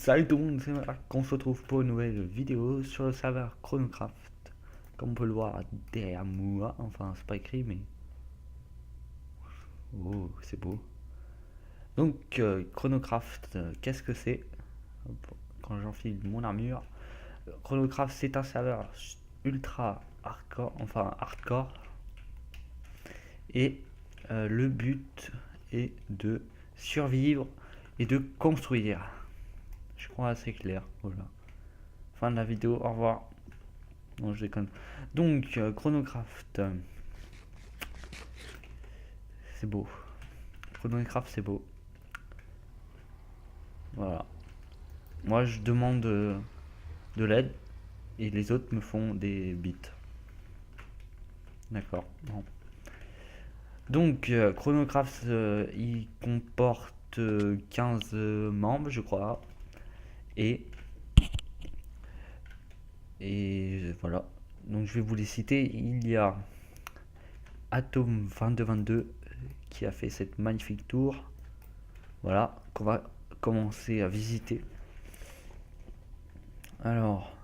Salut tout le monde, c'est Marc, on se retrouve pour une nouvelle vidéo sur le serveur Chronocraft. Comme on peut le voir derrière moi, enfin c'est pas écrit mais... Oh, c'est beau. Donc Chronocraft, qu'est-ce que c'est? Quand j'enfile mon armure. Chronocraft c'est un serveur ultra hardcore, enfin hardcore. Et le but est de survivre et de construire. Je crois assez clair, voilà. Fin de la vidéo, au revoir. Non, je déconne. Donc, Chronocraft, c'est beau. Chronocraft, c'est beau. Voilà. Moi, je demande de l'aide et les autres me font des bits. D'accord. Bon. Donc, Chronocraft, il comporte 15 membres, je crois. Et, et voilà. Donc, je vais vous les citer. Il y a Atom 2222 qui a fait cette magnifique tour. Voilà, qu'on va commencer à visiter. Alors,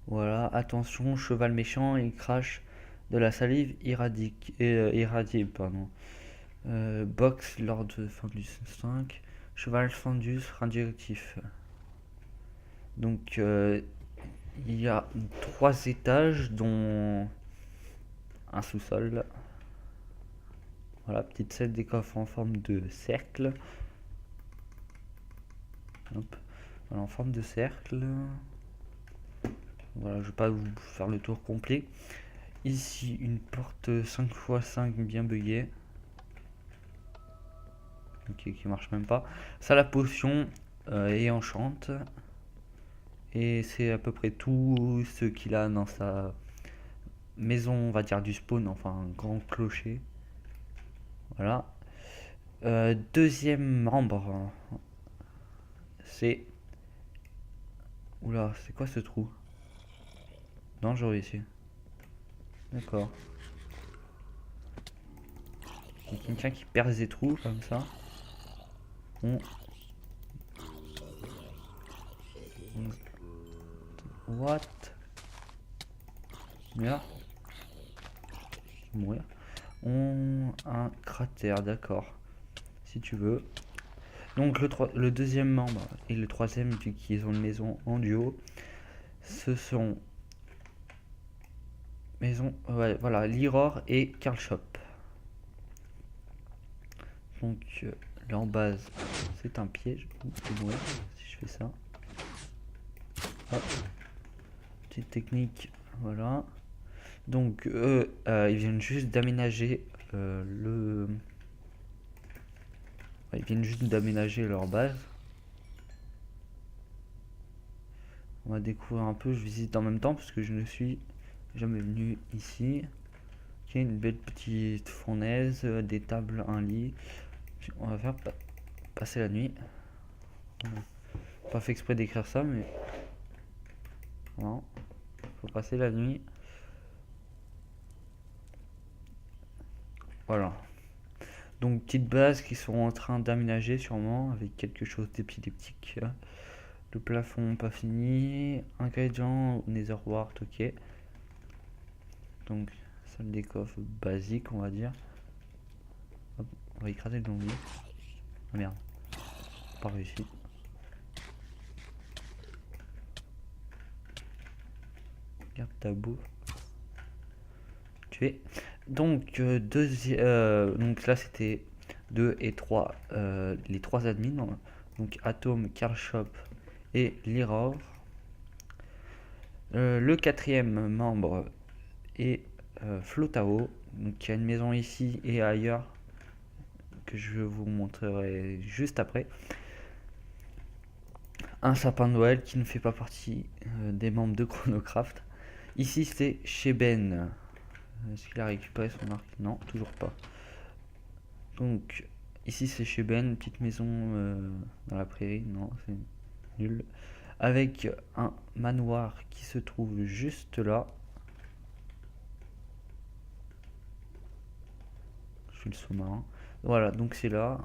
voilà, attention, cheval méchant, il crache de la salive irradiée, pardon. Box lors de Fendus 5, cheval Fendus radioactif. Donc, il y a 3 étages, dont un sous-sol. Voilà, petite scène des coffres en forme de cercle. Hop. Voilà, en forme de cercle. Voilà, je vais pas vous faire le tour complet. Ici, une porte 5x5 bien buggée. Ok, qui marche même pas. Ça, la potion et enchante. Et c'est à peu près tout ce qu'il a dans sa maison, on va dire du spawn, enfin un grand clocher. Voilà. Deuxième membre, c'est... Oula, c'est quoi ce trou? Dangereux ici. D'accord. Il y a quelqu'un qui perce des trous comme ça. On... What? Merde. Mourir. Un cratère, d'accord. Si tu veux. Donc le deuxième membre et le troisième, vu qu'ils ont une maison en duo, ce sont ouais, voilà, Liror et Karl Shop. Donc là en base, c'est un piège. Ouais, si je fais ça. Hop. Petite technique, voilà. Donc ils viennent juste d'aménager ils viennent juste d'aménager leur base. On va découvrir un peu, je visite en même temps parce que je ne suis jamais venu ici. Ok, une belle petite fournaise, des tables, un lit. On va faire passer la nuit. Pas fait exprès d'écrire ça, mais non, faut passer la nuit. Voilà. Donc petite base qui sont en train d'aménager sûrement avec quelque chose d'épileptique. Le plafond pas fini. Ingrédients Netherwart, ok. Donc salle des coffres basique on va dire. Hop, on va écraser le zombie. Ah merde, pas réussi. Garde ta bouffe. Tué. Donc donc là c'était 2 et 3 les 3 admins. Donc Atom, Karl Shop et Lirov. Le quatrième membre est Flotao, donc qui a une maison ici et ailleurs que je vous montrerai juste après. Un sapin de Noël qui ne fait pas partie des membres de Chronocraft. Ici c'est Sheben. Est-ce qu'il a récupéré son arc? Non, toujours pas. Donc ici c'est Sheben, petite maison dans la prairie. Non, c'est nul. Avec un manoir qui se trouve juste là. Je suis le sous-marin. Voilà, donc c'est là.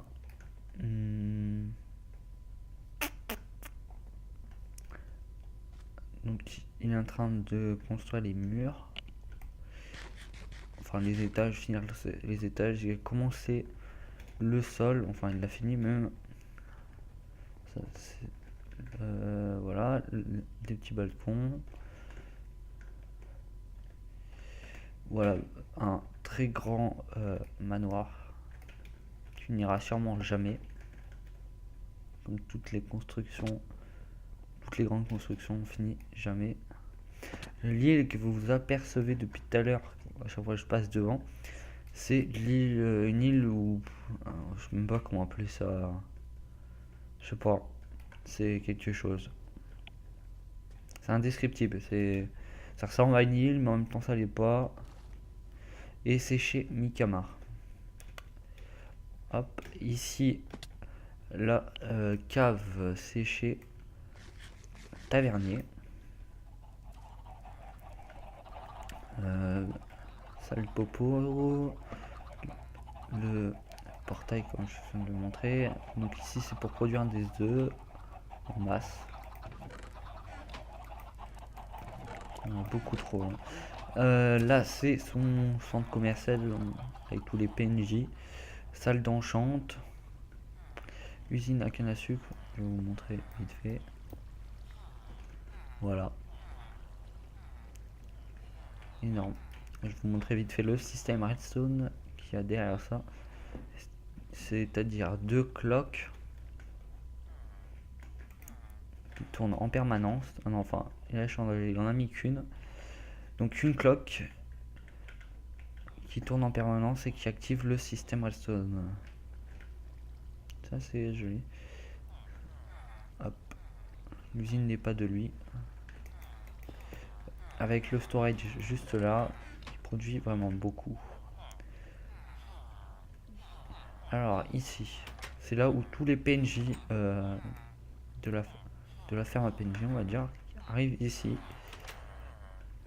Donc il est en train de construire les murs, enfin les étages, finir les étages. Il a commencé le sol, enfin il l'a fini même. Ça, voilà, des petits balcons. Voilà, un très grand manoir qui n'ira sûrement jamais. Comme toutes les constructions, toutes les grandes constructions finissent jamais. L'île que vous apercevez depuis tout à l'heure, à chaque fois que je passe devant, c'est l'île, une île où, je sais même pas comment appeler ça, je sais pas, c'est quelque chose. C'est indescriptible, ça ressemble à une île, mais en même temps ça l'est pas. Et c'est chez Mikamar. Hop, ici, la cave, c'est chez Tavernier. Salle Popo. Le portail, comme je viens de le montrer. Donc ici, c'est pour produire des œufs en masse. On a beaucoup trop. Là, c'est son centre commercial avec tous les PNJ. Salle d'enchante. Usine à canne à sucre. Je vais vous montrer vite fait. Voilà. Énorme. Je vais vous montrer vite fait le système Redstone qu'il y a derrière ça. C'est-à-dire deux cloques qui tournent en permanence. Ah non, enfin, il en a mis qu'une. Donc une cloque qui tourne en permanence et qui active le système Redstone. Ça c'est joli. Hop. L'usine n'est pas de lui. Avec le storage juste là, qui produit vraiment beaucoup. Alors ici, c'est là où tous les PNJ de la ferme à PNJ, on va dire, arrivent ici.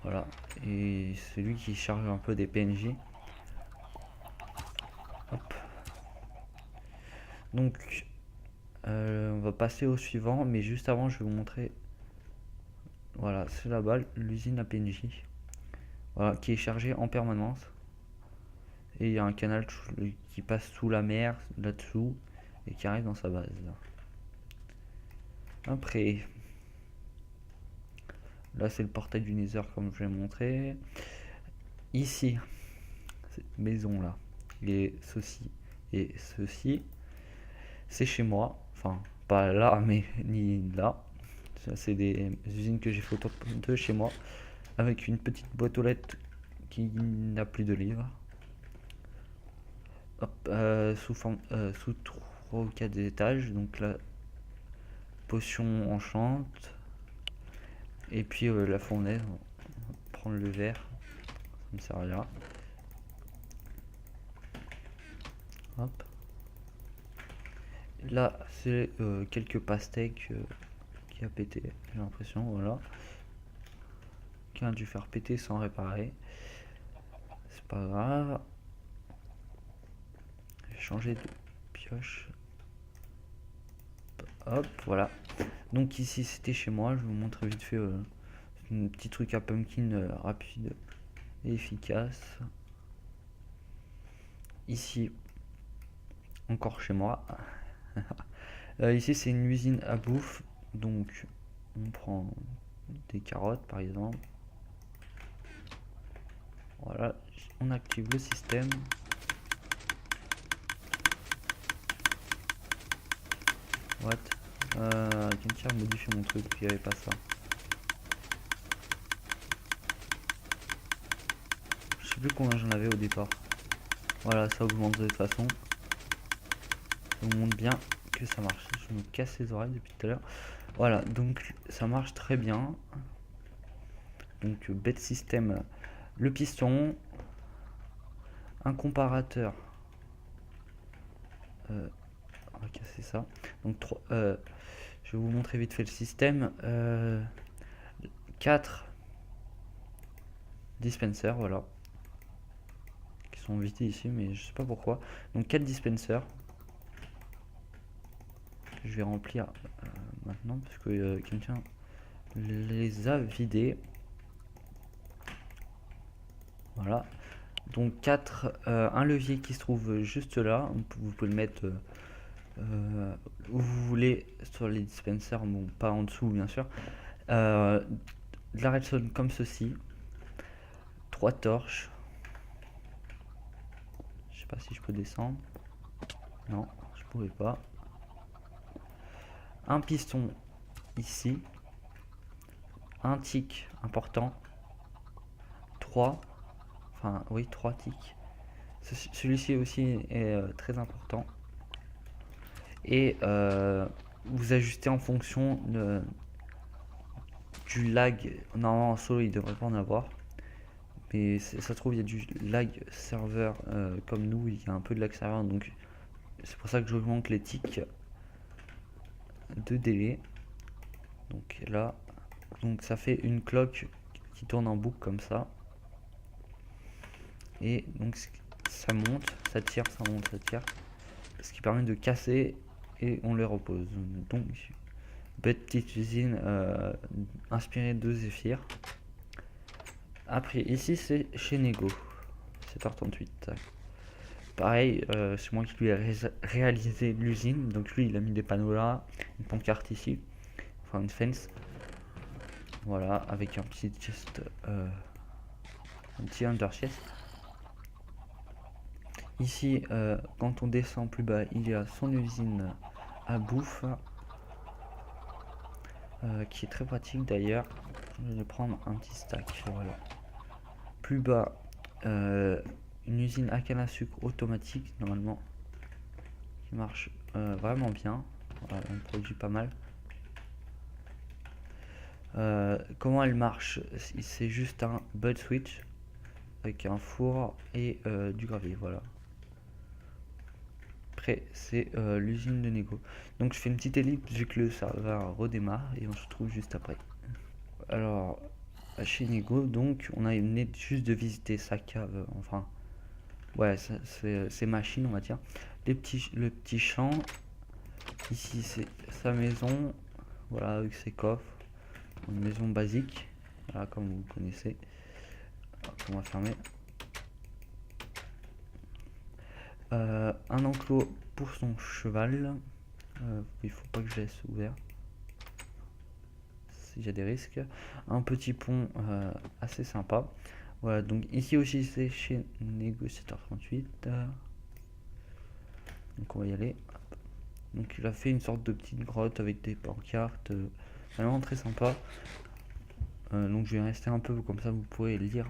Voilà, et c'est lui qui charge un peu des PNJ. Hop. Donc, on va passer au suivant, mais juste avant, je vais vous montrer. Voilà, c'est là-bas l'usine à PNJ. Voilà, qui est chargée en permanence. Et il y a un canal qui passe sous la mer, là-dessous, et qui arrive dans sa base. Après, là c'est le portail du Nether comme je l'ai montré. Ici, cette maison là, ceci et ceci, c'est chez moi. Enfin, pas là, mais ni là. Ça, c'est des usines que j'ai fait autour de chez moi, avec une petite boîte aux lettres qui n'a plus de livres. Hop, sous 3 ou 4 étages. Donc là, potion enchante. Et puis la fournaise, on va prendre le verre, ça me servira. Hop. Là, c'est quelques pastèques qui a pété, j'ai l'impression, voilà. Qui a dû faire péter sans réparer. C'est pas grave. Je vais changer de pioche. Hop, voilà. Donc ici, c'était chez moi. Je vais vous montrer vite fait un petit truc à pumpkin rapide et efficace. Ici, encore chez moi. Ici, c'est une usine à bouffe. Donc, on prend des carottes par exemple. Voilà, on active le système. What? Quelqu'un a modifié mon truc, il n'y avait pas ça. Je sais plus combien j'en avais au départ. Voilà, ça augmente de toute façon. Ça vous montre bien que ça marche. Je me casse les oreilles depuis tout à l'heure. Voilà, donc ça marche très bien. Donc bête système, le piston, un comparateur. On va casser ça. Donc je vais vous montrer vite fait le système. 4 dispensers, voilà. Qui sont vités ici, mais je sais pas pourquoi. Donc 4 dispensers. Je vais remplir maintenant parce que quelqu'un les a vidés. Voilà. Donc un levier qui se trouve juste là. Vous pouvez le mettre où vous voulez sur les dispensers, bon pas en dessous bien sûr. De la redstone comme ceci. 3 torches. Je sais pas si je peux descendre. Non, je pourrais pas. Un piston ici. Un tick important. 3. Enfin oui, 3 ticks. Celui-ci aussi est très important. Et vous ajustez en fonction du lag. Normalement en solo il devrait pas en avoir. Mais ça se trouve il y a du lag serveur comme nous, il y a un peu de lag serveur. Donc c'est pour ça que j'augmente les ticks de délai. Donc là, donc ça fait une cloque qui tourne en boucle comme ça. Et donc ça monte, ça tire, ça monte, ça tire. Ce qui permet de casser et on les repose. Donc petite usine inspirée de Zephyr. Après ici c'est chez Nego, 7h38. Pareil, c'est moi qui lui ai réalisé l'usine. Donc lui il a mis des panneaux là, une pancarte ici, enfin une fence. Voilà, avec un petit chest, un petit under chest. Ici, quand on descend plus bas, il y a son usine à bouffe, qui est très pratique d'ailleurs. Je vais prendre un petit stack. Voilà. Plus bas, une usine à canne à sucre automatique normalement, qui marche vraiment bien. Voilà, on produit pas mal. Comment elle marche? C'est juste un bud switch avec un four et du gravier. Voilà. Après, c'est l'usine de Nego. Donc je fais une petite ellipse vu que le serveur redémarre et on se retrouve juste après. Alors, chez Nego, donc on a juste de visiter sa cave, enfin, ouais, ses machines, on va dire. Le petit champ. Ici, c'est sa maison, voilà, avec ses coffres. Une maison basique, voilà, comme vous connaissez. Alors, on va fermer. Un enclos pour son cheval. Il faut pas que je laisse ouvert. Il y a des risques. Un petit pont assez sympa. Voilà, donc ici aussi c'est chez Négociateur 38. Donc on va y aller. Donc il a fait une sorte de petite grotte avec des pancartes. Vraiment très sympa. Donc je vais rester un peu comme ça, vous pourrez lire.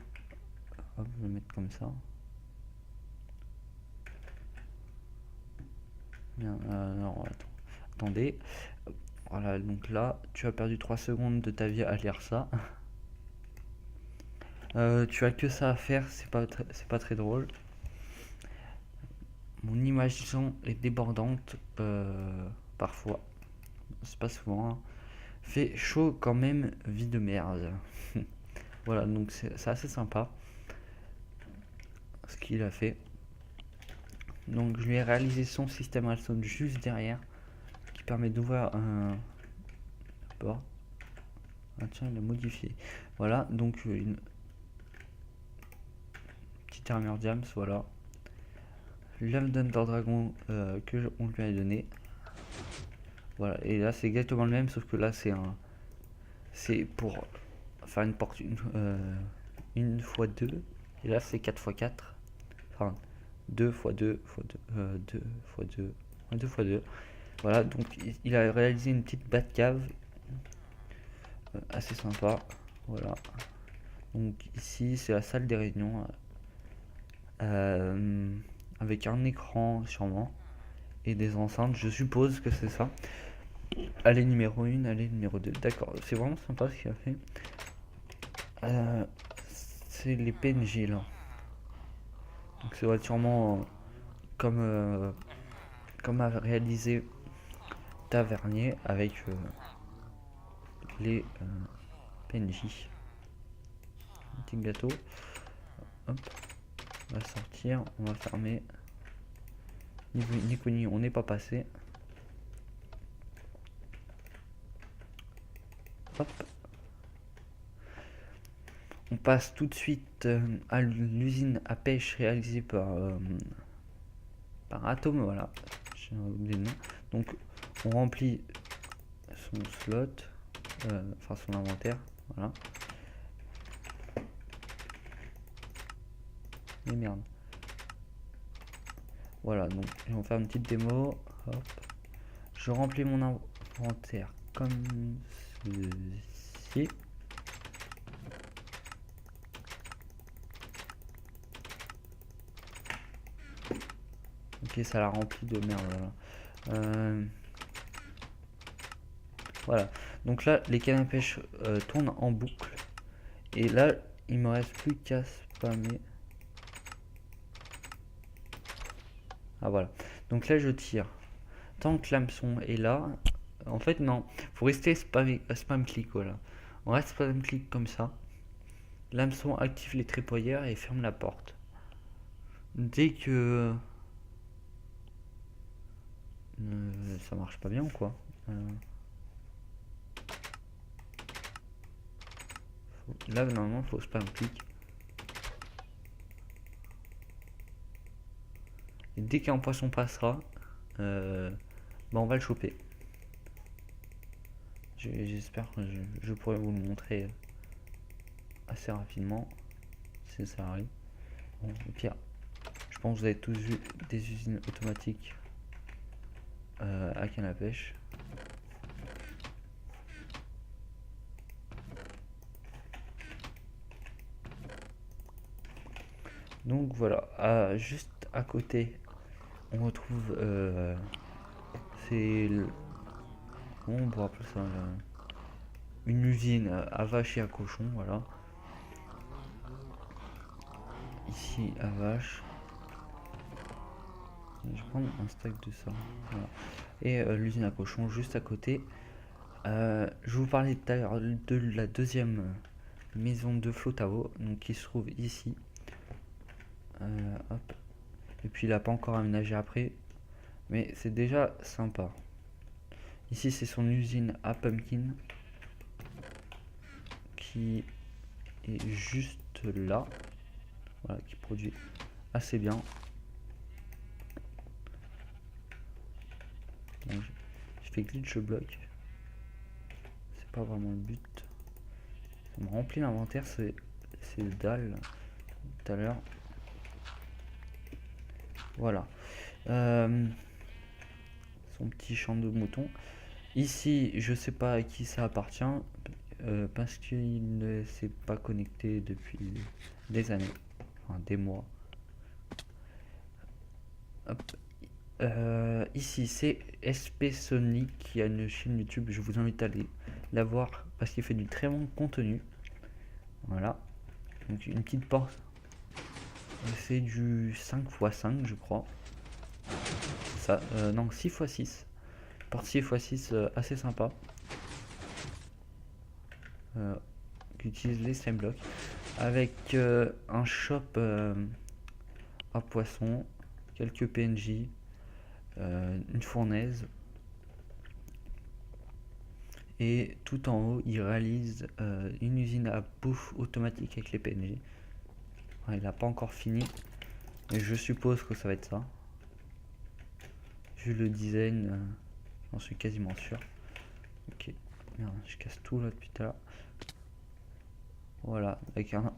Hop, je vais le mettre comme ça. Bien, non, attendez. Voilà, donc là, tu as perdu 3 secondes de ta vie à lire ça. Tu as que ça à faire, c'est pas très drôle. Mon imagination est débordante parfois, c'est pas souvent. Hein. Fait chaud quand même, vie de merde. Voilà, donc c'est assez sympa ce qu'il a fait. Donc je lui ai réalisé son système redstone juste derrière, qui permet d'ouvrir un port. Ah tiens, il a modifié. Voilà, donc une petite armure diams, voilà. L'œuf d'Under Dragon que on lui a donné. Voilà, et là c'est exactement le même, sauf que là c'est pour faire une porte une fois 2, et là c'est 4 x 4. Enfin 2 x 2 x 2, 2 x 2, 2 x 2. Voilà, donc il a réalisé une petite Batcave assez sympa. Voilà. Donc ici c'est la salle des réunions. Avec un écran sûrement et des enceintes, je suppose que c'est ça. Allée numéro 1, allée numéro 2, d'accord, c'est vraiment sympa ce qu'il a fait. C'est les PNJ là, donc ça va être sûrement comme a réalisé Tavernier avec les PNJ. Un petit gâteau, hop, on va sortir, on va fermer. Ni connu, on n'est pas passé. Hop, On passe tout de suite à l'usine à pêche réalisée par Atom, voilà. J'ai oublié le nom. Donc on remplit son slot, enfin son inventaire, voilà. Mais merde. Voilà, donc je vais faire une petite démo. Hop. Je remplis mon inventaire comme ceci. Ok, ça l'a rempli de merde. Voilà. Voilà. Donc là, les cannes à pêche tournent en boucle. Et là, il me reste plus qu'à spammer. Ah voilà. Donc là, je tire. Tant que l'hameçon est là, en fait, non. Faut rester spam click, voilà. On reste spam click comme ça. L'hameçon active les tréporières et ferme la porte. Dès que ça marche pas bien ou quoi, là normalement faut spam click. Et dès qu'un poisson passera, bah on va le choper. J'espère que je pourrai vous le montrer assez rapidement si ça arrive. Bon, au pire, je pense que vous avez tous vu des usines automatiques à canne à pêche. Donc voilà, juste à côté, on retrouve comment on pourrait appeler ça, une usine à vaches et à cochons, voilà. Ici à vaches. Je vais prendre un stack de ça. Voilà. Et l'usine à cochons juste à côté. Je vous parlais tout à l'heure de la deuxième maison de flotte à eau, donc qui se trouve ici. Hop. Et puis il n'a pas encore aménagé après, mais c'est déjà sympa. Ici c'est son usine à pumpkin qui est juste là, voilà, qui produit assez bien. Bon, je fais glitch le bloc, c'est pas vraiment le but. Ça me remplit l'inventaire, c'est dalle tout à l'heure. Voilà. Son petit champ de moutons. Ici, je sais pas à qui ça appartient parce qu'il ne s'est pas connecté depuis des années, enfin des mois. Hop. Ici, c'est SP Sonic qui a une chaîne YouTube. Je vous invite à aller la voir parce qu'il fait du très bon contenu. Voilà. Donc une petite porte. C'est du 5x5 je crois. Ça, non 6x6. Porte 6x6 assez sympa. Qui utilise les slime blocks. Avec un shop à poisson, quelques PNJ, une fournaise. Et tout en haut, il réalise une usine à bouffe automatique avec les PNJ. Ouais, il n'a pas encore fini, mais je suppose que ça va être ça. Vu le design, j'en suis quasiment sûr. Ok, merde, je casse tout là depuis tout à l'heure. Voilà, avec un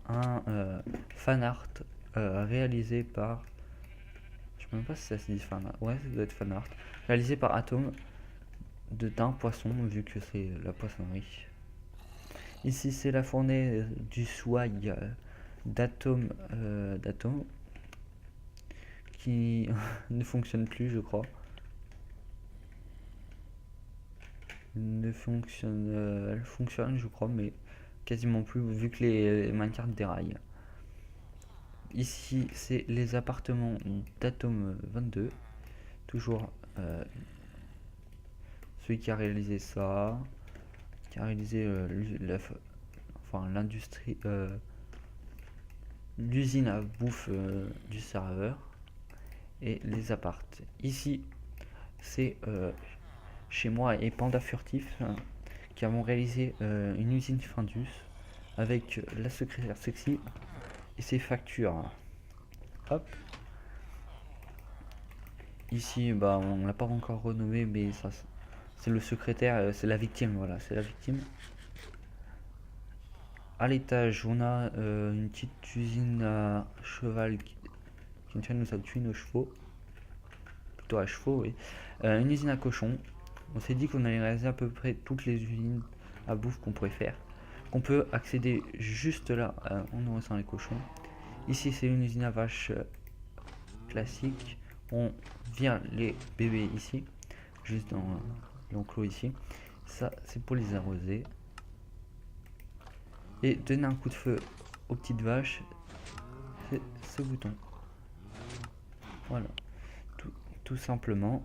fan art réalisé par. Je sais même pas si ça se dit fan art. Ouais, ça doit être fan art. Réalisé par Atom d'un poisson, vu que c'est la poissonnerie. Ici, c'est la fournée du swag d'Atom qui ne fonctionne plus, je crois. Elle fonctionne, je crois, mais quasiment plus vu que les minecarts déraillent. Ici, c'est les appartements d'Atom 22. Toujours celui qui a réalisé ça, qui a réalisé l'industrie, l'usine à bouffe du serveur et les apparts. Ici, c'est chez moi et Panda Furtif qui avons réalisé une usine Findus avec la secrétaire sexy et ses factures. Hop. Ici, bah, on l'a pas encore renommé, mais ça, c'est le secrétaire, c'est la victime, voilà, c'est la victime. À l'étage, on a une petite usine à cheval qui nous habitue nos chevaux. Plutôt à chevaux, oui. Une usine à cochons. On s'est dit qu'on allait réaliser à peu près toutes les usines à bouffe qu'on pourrait faire. Qu'on peut accéder juste là en nourrissant les cochons. Ici, c'est une usine à vaches classique. On vire les bébés ici, juste dans l'enclos ici. Ça, c'est pour les arroser. Et donner un coup de feu aux petites vaches, c'est ce bouton. Voilà, tout simplement.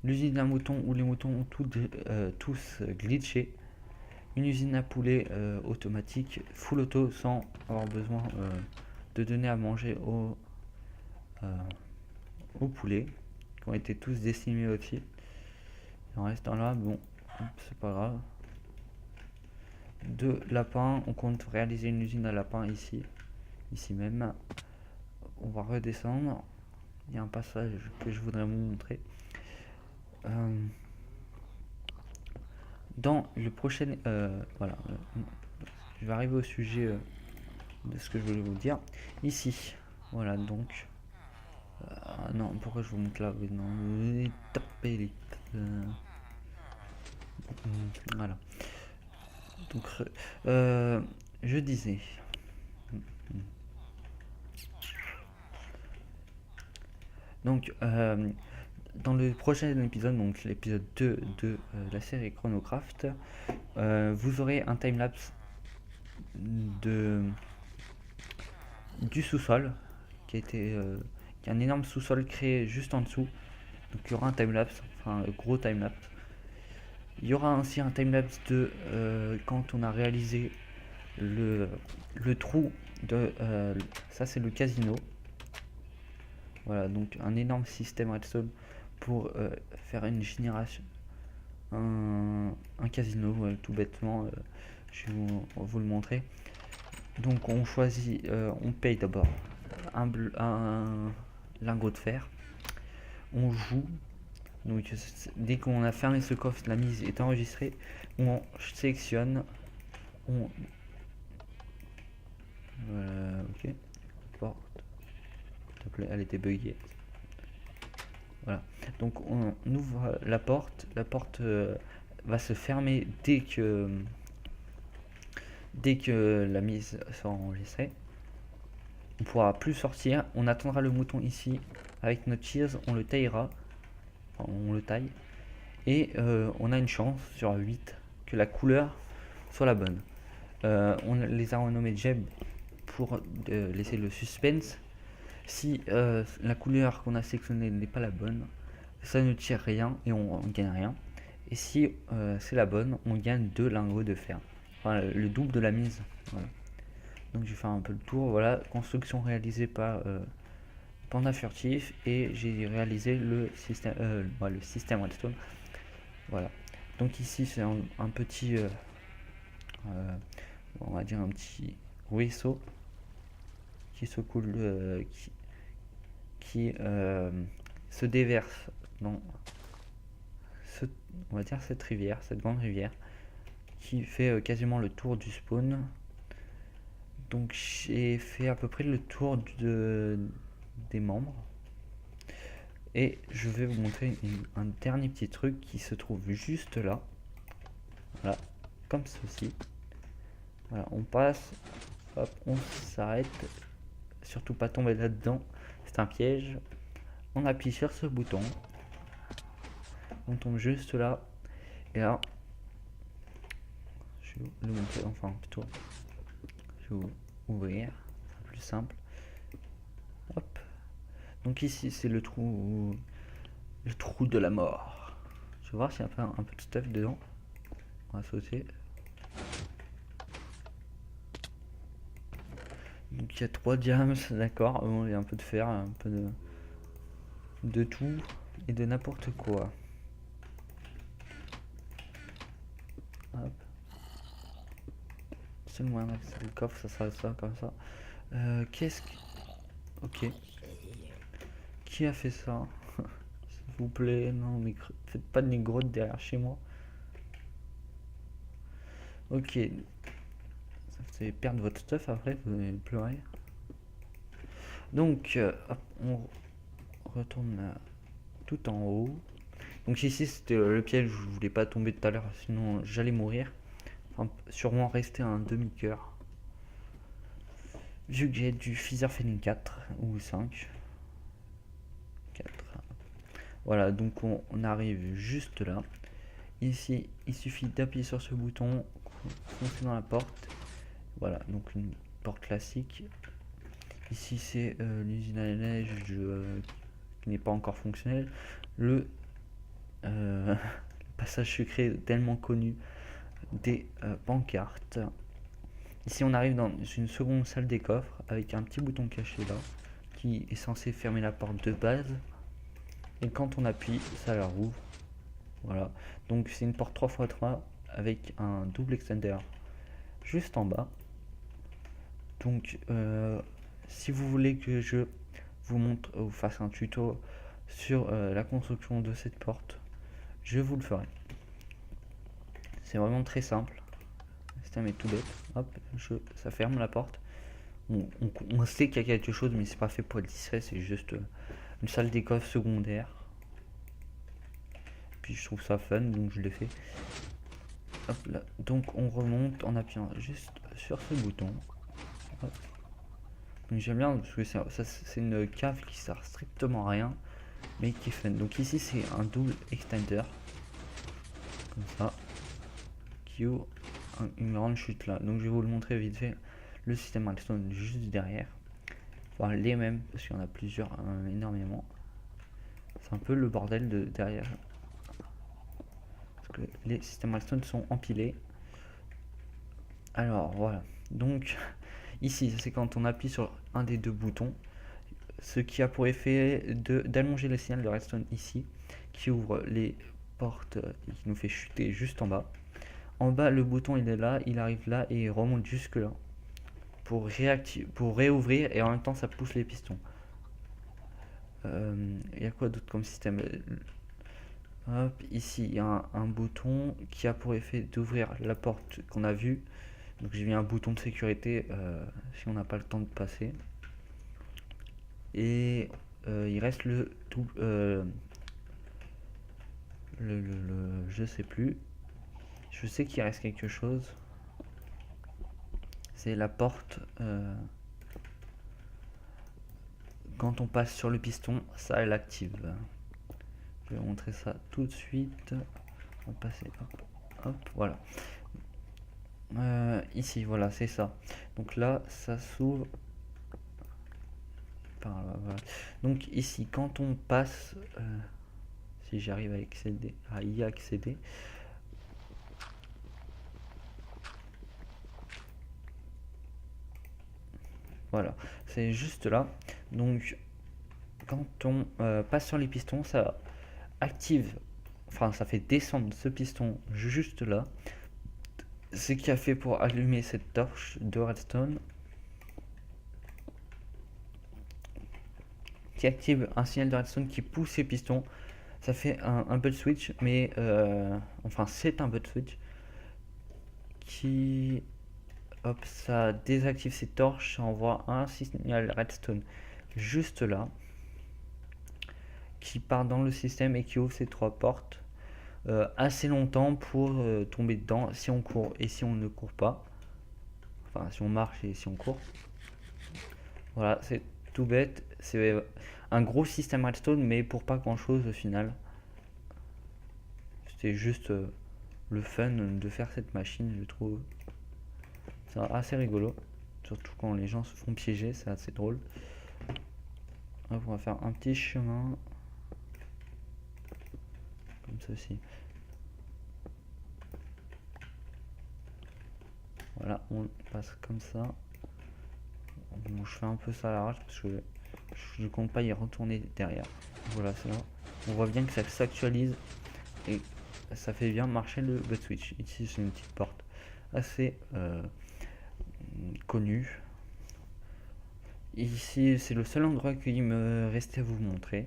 L'usine à moutons où les moutons ont tous glitché. Une usine à poulet automatique, full auto, sans avoir besoin de donner à manger aux poulets, qui ont été tous décimés aussi. En restant là, bon, c'est pas grave. De lapins, on compte réaliser une usine à lapins ici même. On va redescendre. Il y a un passage que je voudrais vous montrer. Dans le prochain, voilà, je vais arriver au sujet de ce que je voulais vous dire. Ici, voilà, donc, non, pourquoi je vous montre là? Non, tapez les, voilà. Donc, je disais. Donc, dans le prochain épisode, donc l'épisode 2 de la série Chronocraft, vous aurez un timelapse du sous-sol qui a été qui est un énorme sous-sol créé juste en dessous. Donc il y aura un timelapse, enfin un gros timelapse. Il y aura ainsi un timelapse de quand on a réalisé le trou de ça, c'est le casino. Voilà, donc un énorme système redstone pour faire une génération, un casino, ouais, tout bêtement. Je vais vous le montrer. Donc on choisit, on paye d'abord un lingot de fer. On joue. Donc dès qu'on a fermé ce coffre, la mise est enregistrée. On sélectionne. Ok. Porte. Elle était buggée. Voilà. Donc on ouvre la porte. La porte va se fermer dès que la mise sera enregistrée. On pourra plus sortir. On attendra le mouton ici avec notre cheese. On le taillera. Enfin, on le taille. Et on a une chance sur 8 que la couleur soit la bonne. On les a renommés Jeb pour laisser le suspense. Si la couleur qu'on a sélectionnée n'est pas la bonne, ça ne tire rien et on gagne rien. Et si c'est la bonne, on gagne 2 lingots de fer. Enfin, le double de la mise. Voilà. Donc je vais faire un peu le tour. Voilà, construction réalisée par Panda Furtif et j'ai réalisé le système redstone. Voilà. Donc ici c'est un petit, on va dire un petit ruisseau qui se coule, qui se déverse dans on va dire cette rivière, cette grande rivière qui fait quasiment le tour du spawn. Donc j'ai fait à peu près le tour des membres et je vais vous montrer un dernier petit truc qui se trouve juste là. Voilà, comme ceci. Voilà, on passe, hop, on s'arrête, surtout pas tomber là-dedans, c'est un piège. On appuie sur ce bouton, on tombe juste là, et là, je vais le montrer, enfin plutôt, je vais ouvrir, c'est plus simple. Hop. Donc ici c'est le trou de la mort. Je vais voir s'il y a un peu de stuff dedans. On va sauter. Donc il y a 3 diams, d'accord. Bon, il y a un peu de fer, un peu de tout et de n'importe quoi. Hop. seul moyen d'accéder le coffre, ça sera ça, comme ça. Qu'est-ce que... Ok. Qui a fait ça? S'il vous plaît, non, mais faites pas de grottes derrière chez moi. Ok. Vous allez perdre votre stuff après, vous allez pleurer. Donc, hop, on retourne tout en haut. Donc ici, c'était le piège, je voulais pas tomber tout à l'heure, sinon j'allais mourir. Enfin, sûrement rester un demi-cœur. Vu que j'ai du Featherfalling 4 ou 5. 4. Voilà, donc on arrive juste là. Ici, il suffit d'appuyer sur ce bouton, foncer dans la porte. Voilà, donc une porte classique. Ici, c'est l'usine à la neige qui n'est pas encore fonctionnelle. Le passage secret tellement connu des pancartes. Ici, on arrive dans une seconde salle des coffres avec un petit bouton caché là qui est censé fermer la porte de base. Et quand on appuie, ça la rouvre. Voilà. Donc, c'est une porte 3x3 avec un double extender juste en bas. Donc, si vous voulez que je vous montre ou fasse un tuto sur la construction de cette porte, je vous le ferai. C'est vraiment très simple. Le système est tout bête. Hop, ça ferme la porte. On sait qu'il y a quelque chose, mais c'est pas fait pour être discret, c'est juste une salle des coffres secondaire. Puis je trouve ça fun, donc je l'ai fait. Hop là. Donc on remonte en appuyant juste sur ce bouton. Hop. J'aime bien parce que c'est une cave qui sert strictement à rien, mais qui est fun. Donc ici c'est un double extender, comme ça, qui ouvre une grande chute là. Donc je vais vous le montrer vite fait. Le système redstone juste derrière. Enfin les mêmes, parce qu'il y en a plusieurs, énormément. C'est un peu le bordel de derrière. Parce que les systèmes redstone sont empilés. Alors voilà. Donc ici c'est quand on appuie sur un des deux boutons. Ce qui a pour effet d'allonger le signal de redstone ici. Qui ouvre les portes et qui nous fait chuter juste en bas. En bas le bouton il est là, il arrive là et il remonte jusque là. Pour réouvrir et en même temps ça pousse les pistons. Il y a quoi d'autre comme système? Hop, ici il y a un bouton qui a pour effet d'ouvrir la porte qu'on a vue. Donc j'ai mis un bouton de sécurité si on n'a pas le temps de passer. Et il reste le tout je sais plus. Je sais qu'il reste quelque chose. C'est la porte. Quand on passe sur le piston, ça l'active. Je vais montrer ça tout de suite. On va passer, hop, hop, voilà. Ici, voilà, c'est ça. Donc là, ça s'ouvre. Par là, voilà. Donc ici, quand on passe, si j'arrive à y accéder. Voilà, c'est juste là. Donc, quand on passe sur les pistons, ça active, enfin, ça fait descendre ce piston juste là. Ce qui a fait pour allumer cette torche de redstone. Qui active un signal de redstone qui pousse ces pistons. Ça fait un butt switch, mais enfin, c'est un butt switch qui. Hop, ça désactive ces torches, ça envoie un signal redstone juste là, qui part dans le système et qui ouvre ces trois portes assez longtemps pour tomber dedans si on court et si on ne court pas. Enfin, si on marche et si on court. Voilà, c'est tout bête. C'est un gros système redstone, mais pour pas grand chose au final. C'était juste le fun de faire cette machine, je trouve. C'est assez rigolo, surtout quand les gens se font piéger, c'est assez drôle. Hop, on va faire un petit chemin comme ceci. Voilà, on passe comme ça. Bon, je fais un peu ça à l'arrache parce que je compte pas y retourner derrière. Voilà, c'est là. On voit bien que ça s'actualise et ça fait bien marcher le butt switch. Ici, c'est une petite porte assez connu. Ici, c'est le seul endroit qu'il me restait à vous montrer.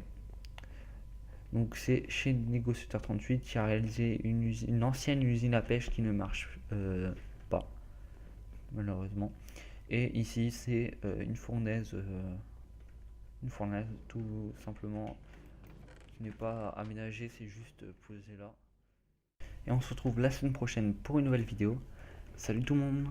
Donc c'est chez Négociateur 38 qui a réalisé une ancienne usine à pêche qui ne marche pas, malheureusement. Et ici, c'est une fournaise tout simplement qui n'est pas aménagée, c'est juste posé là. Et on se retrouve la semaine prochaine pour une nouvelle vidéo. Salut tout le monde!